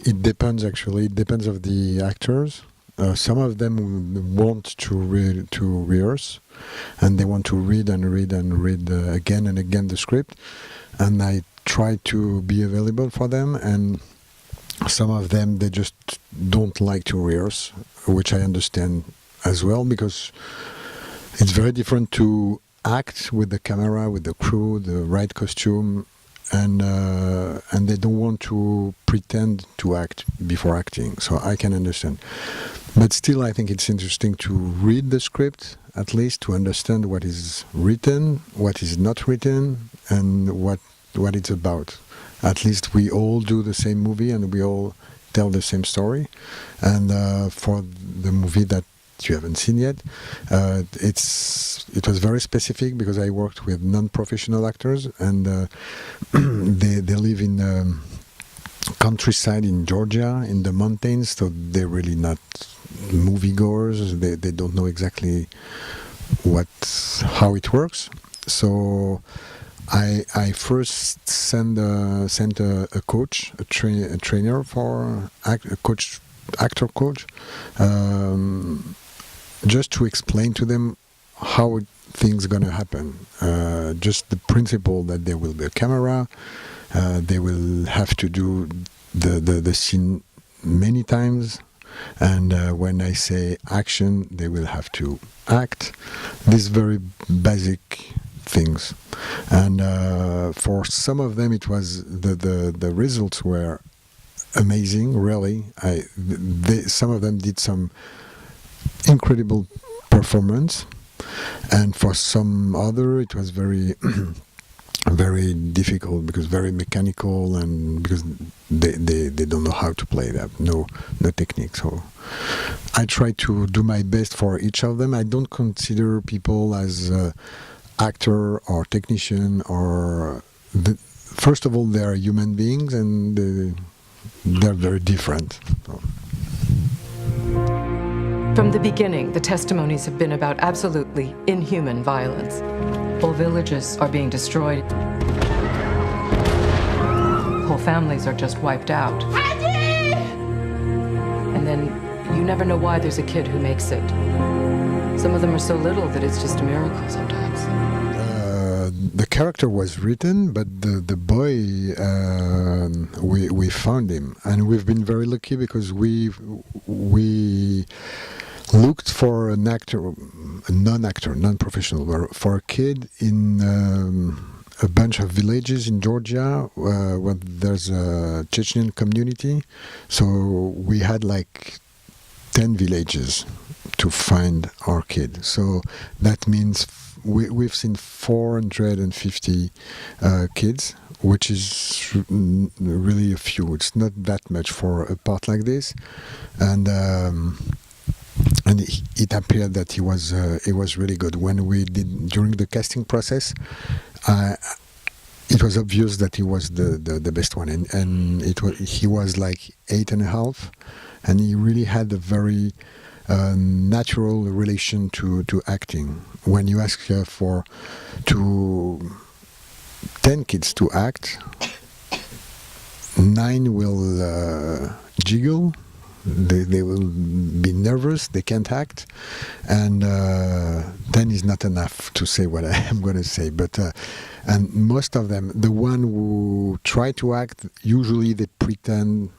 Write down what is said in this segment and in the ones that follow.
It depends, actually. It depends of the actors. Some of them want to rehearse, and they want to read again and again the script, and I try to be available for them. And some of them, they just don't like to rehearse, which I understand as well, because it's very different to act with the camera, with the crew, the right costume, and they don't want to pretend to act before acting. So I can understand. But still, I think it's interesting to read the script, at least to understand what is written, what is not written, and what it's about. At least we all do the same movie and we all tell the same story. And for the movie that you haven't seen yet, it was very specific because I worked with non-professional actors, and they live in the countryside in Georgia, in the mountains, so they're really not moviegoers. They don't know exactly how it works. So I first sent a coach, a trainer for actor coach, just to explain to them how things gonna happen. Just the principle that there will be a camera, they will have to do the scene many times, and when I say action, they will have to act. These very basic things, and for some of them, it was the results were amazing. Really, some of them did some incredible performance, and for some other, it was very very difficult because very mechanical, and because they don't know how to play that, no technique. So I try to do my best for each of them. I don't consider people as actor or technician, or first of all, they are human beings, and they're very different. So. From the beginning, the testimonies have been about absolutely inhuman violence. Whole villages are being destroyed. Whole families are just wiped out. And then you never know why there's a kid who makes it. Some of them are so little that it's just a miracle sometimes. The character was written, but the boy, we found him, and we've been very lucky because we looked for an actor, a non-professional, for a kid in a bunch of villages in Georgia where there's a Chechnyan community. So we had like 10 villages to find our kid. So that means we've seen 450 kids, which is really a few. It's not that much for a part like this, and it appeared that he was really good. When we did during the casting process, it was obvious that he was the best one, and he was like 8.5, and he really had a very natural relation to acting. When you ask for 10 kids to act, 9 will jiggle. They will be nervous, they can't act, and 10 is not enough to say what I am going to say. But and most of them, the one who try to act, usually they pretend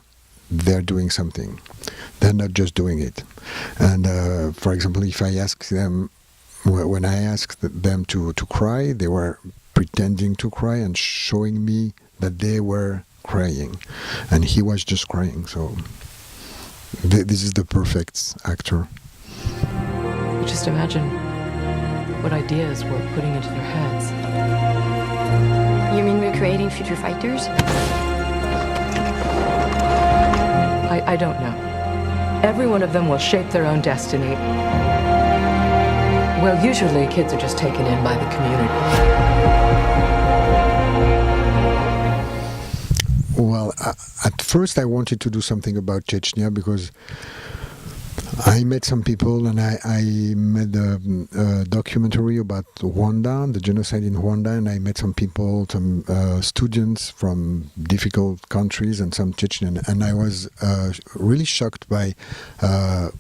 they're doing something. They're not just doing it. And for example, if I ask them, when I asked them to cry, they were pretending to cry and showing me that they were crying, and he was just crying. So this is the perfect actor. Just imagine what ideas we're putting into their heads. You mean we're creating future fighters? I don't know. Every one of them will shape their own destiny. Well, usually kids are just taken in by the community. Well, at first I wanted to do something about Chechnya because I met some people, and I made a documentary about Rwanda, the genocide in Rwanda, and I met some people, some students from difficult countries and some Chechen, and I was really shocked by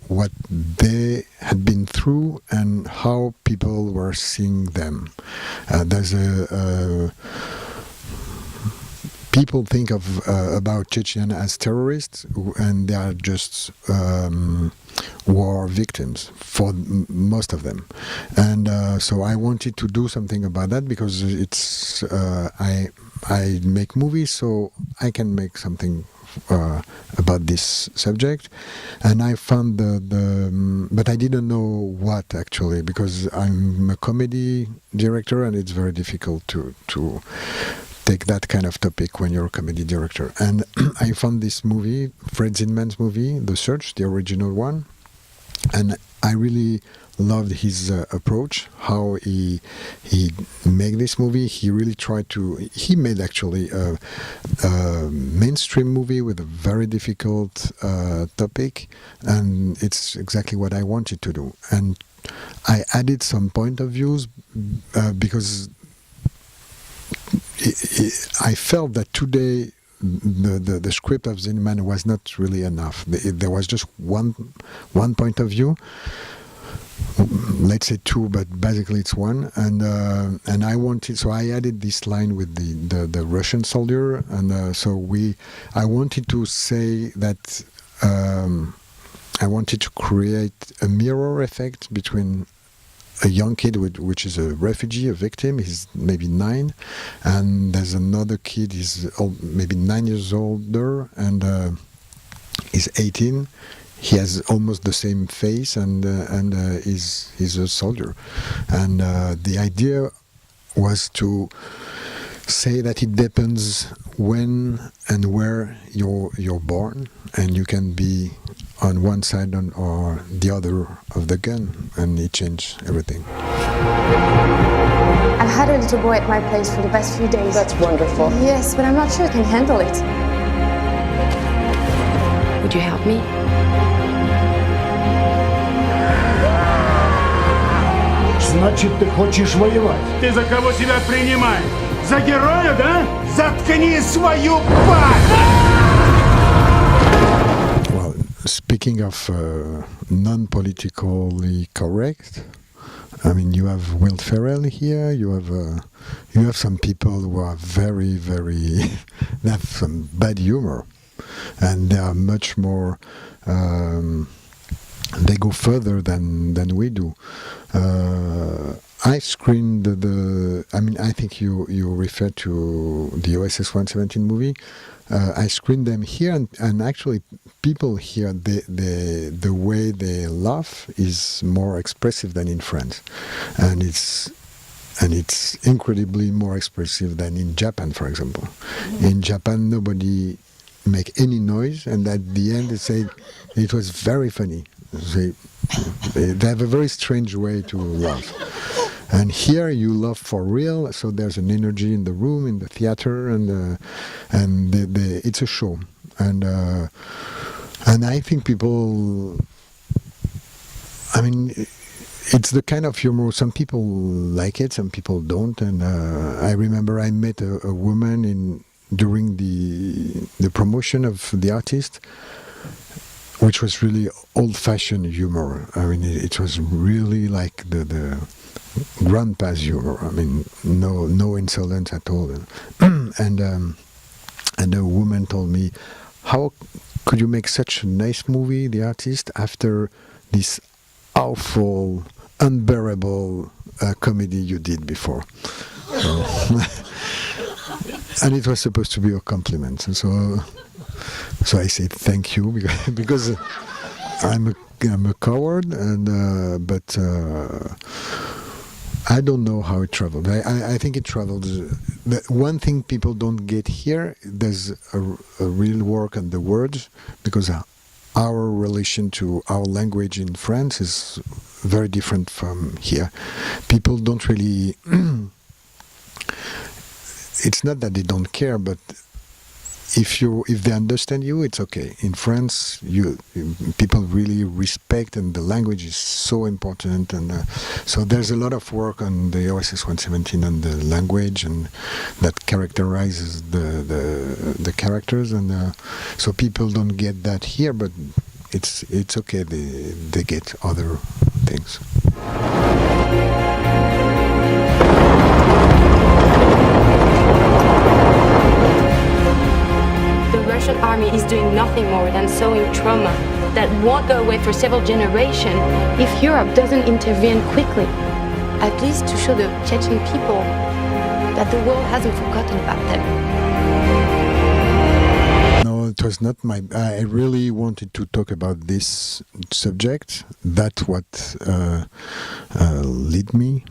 what they had been through and how people were seeing them. There's people think of about Chechen as terrorists, and they are just war victims for most of them. And so I wanted to do something about that, because it's I make movies, so I can make something about this subject. And I found but I didn't know what, actually, because I'm a comedy director, and it's very difficult to take that kind of topic when you're a comedy director. And I found this movie, Fred Zinman's movie, The Search, the original one, and I really loved his approach, how he made this movie. He really tried to, he made actually a mainstream movie with a very difficult topic, and it's exactly what I wanted to do. And I added some point of views because I felt that today the script of Zinman was not really enough. There was just one point of view. Let's say two, but basically it's one. And I wanted, so I added this line with the Russian soldier, and I wanted to say that I wanted to create a mirror effect between a young kid, which is a refugee, a victim. He's maybe 9, and there's another kid. He's maybe 9 years older, and he's 18. He has almost the same face, and he's a soldier. And the idea was to say that it depends when and where you're born, and you can be on one side or the other of the gun, and it changed everything. I've had a little boy at my place for the past few days. That's wonderful. Yes, but I'm not sure I can handle it. Would you help me? Значит, ты хочешь воевать? Ты за кого себя принимаешь? За героя, да? Заткни свою пасть! Well, speaking of non-politically correct, I mean, you have Will Ferrell here. You have some people who are very, very they have some bad humor, and they are much more. They go further than we do. I screened I mean, I think you refer to the OSS 117 movie. I screened them here, and actually, people here, the way they laugh is more expressive than in France, and it's incredibly more expressive than in Japan, for example. In Japan, nobody make any noise, and at the end they say it was very funny. They have a very strange way to laugh. And here you laugh for real, so there's an energy in the room, in the theater, and it's a show. And I think people, I mean, it's the kind of humor, some people like it, some people don't. And I remember I met a woman during the promotion of the artist, which was really old-fashioned humor. I mean, it was really like the grandpa's humor. I mean, no insolence at all. And the woman told me, "How could you make such a nice movie, The Artist, after this awful, unbearable comedy you did before?" So and it was supposed to be a compliment. So I said thank you because I'm a coward, but I don't know how it traveled. I think it traveled. One thing people don't get here, there's a real work on the words, because our relation to our language in France is very different from here. People don't really. It's not that they don't care, but if they understand you, it's okay. In France, people really respect, and the language is so important, and so there's a lot of work on the OSS 117 on the language, and that characterizes the characters, and so people don't get that here, but it's okay. They get other things. The Russian army is doing nothing more than sowing trauma that won't go away for several generations if Europe doesn't intervene quickly, at least to show the Chechen people that the world hasn't forgotten about them. No, it was not I really wanted to talk about this subject. That's what led me.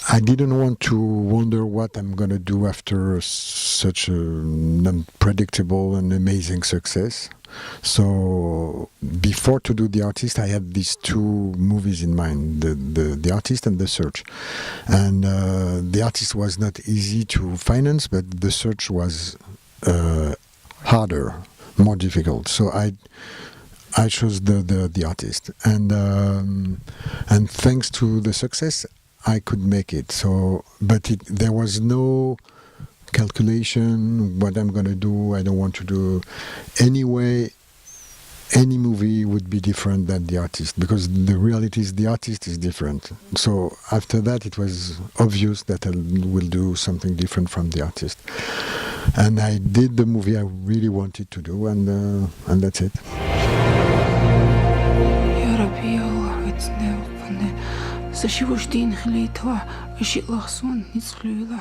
I didn't want to wonder what I'm going to do after such an unpredictable and amazing success. So before to do The Artist, I had these two movies in mind, the Artist and The Search. And The Artist was not easy to finance, but The Search was harder, more difficult. So I chose the Artist. And thanks to the success, I could make it. So, but there was no calculation what I'm going to do. I don't want to do anyway. Any movie would be different than The Artist, because the reality is The Artist is different. So after that, it was obvious that I will do something different from The Artist, and I did the movie I really wanted to do, and that's it. Så 20 خليتها أشي لغصون نسخلولا